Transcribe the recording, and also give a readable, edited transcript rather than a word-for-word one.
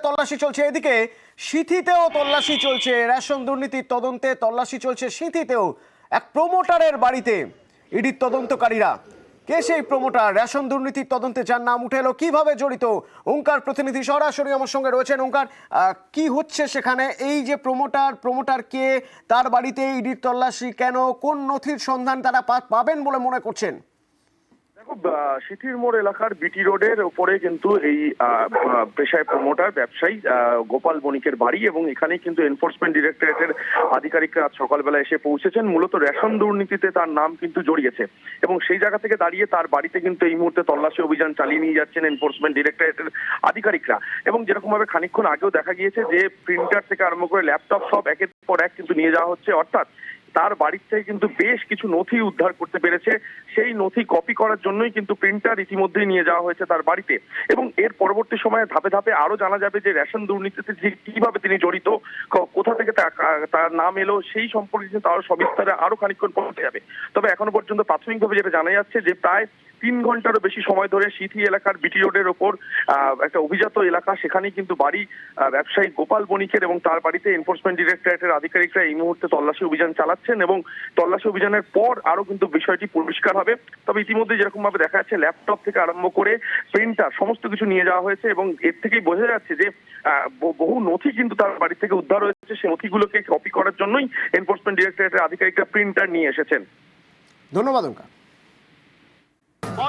তল্লাশি চলছে, এদিকে সিঁথিতেও তল্লাশি চলছে। রেশন দুর্নীতির তদন্তে তল্লাশি চলছে সিঁথিতেও। এক প্রমোটারের বাড়িতে ইডির তদন্তকারীরা। কে সেই প্রমোটার? রেশন দুর্নীতির তদন্তে যার নাম উঠে এলো, কিভাবে জড়িত? ওঙ্কার প্রতিনিধি সরাসরি আমার সঙ্গে রয়েছেন। ওঙ্কার, কি হচ্ছে সেখানে? এই যে প্রমোটার কে, তার বাড়িতে ইডির তল্লাশি কেন, কোন নথির সন্ধান তারা পাবেন বলে মনে করছেন? সিথির মোড় এলাকার বিটি রোডের উপরে কিন্তু এই পেশায় প্রমোটার ব্যবসায়ী গোপাল বণিকের বাড়ি, এবং এখানে কিন্তু এনফোর্সমেন্ট ডিরেক্টরেটের আধিকারিকরা আজ সকালবেলা এসে পৌঁছেছেন। মূলত রেশন দুর্নীতিতে তার নাম কিন্তু জড়িয়েছে, এবং সেই জায়গা থেকে দাঁড়িয়ে তার বাড়িতে কিন্তু এই মুহূর্তে তল্লাশি অভিযান চালিয়ে নিয়ে যাচ্ছেন এনফোর্সমেন্ট ডিরেক্টরেটের আধিকারিকরা। এবং যেরকম ভাবে খানিকক্ষণ আগেও দেখা গিয়েছে যে প্রিন্টার থেকে আরম্ভ করে ল্যাপটপ সব একের পর এক কিন্তু নিয়ে যাওয়া হচ্ছে, অর্থাৎ তার বাড়ির থেকে কিন্তু বেশ কিছু নথি উদ্ধার করতে পেরেছে। সেই নথি কপি করার জন্যই কিন্তু প্রিন্টার ইতিমধ্যেই নিয়ে যাওয়া হয়েছে তার বাড়িতে। এবং এর পরবর্তী সময়ে ধাপে ধাপে আরো জানা যাবে যে রেশন দুর্নীতিতে কিভাবে তিনি জড়িত, কোথা থেকে তার নাম এলো, সেই সম্পর্কে কিন্তু আরো সবিস্তারে আরো খানিকক্ষণ পৌঁছে যাবে। তবে এখনো পর্যন্ত প্রাথমিকভাবে যেটা জানা যাচ্ছে যে প্রায় 3 ঘন্টারও বেশি সময় ধরে সিথি এলাকার বিটি রোডের ওপর একটা অভিজাত এলাকা, সেখানেই কিন্তু বাড়ি ব্যবসায়ী গোপাল বণিকের, এবং তার বাড়িতে এনফোর্সমেন্ট ডিরেক্টরেটের আধিকারিকরা এই মুহূর্তে তল্লাশি অভিযান চালাচ্ছেন। এবং তল্লাশি অভিযানের পর আরো কিন্তু বিষয়টি পরিষ্কার হবে। তবে ইতিমধ্যে যেরকম ভাবে দেখা যাচ্ছে ল্যাপটপ থেকে আরম্ভ করে প্রিন্টার সমস্ত কিছু নিয়ে যাওয়া হয়েছে, এবং এর থেকেই বোঝা যাচ্ছে যে বহু নথি কিন্তু তার বাড়ি থেকে উদ্ধার হয়েছে। সেই নথিগুলোকে কপি করার জন্যই এনফোর্সমেন্ট ডিরেক্টরেটের আধিকারিকরা প্রিন্টার নিয়ে এসেছেন। ধন্যবাদ ওঙ্কার।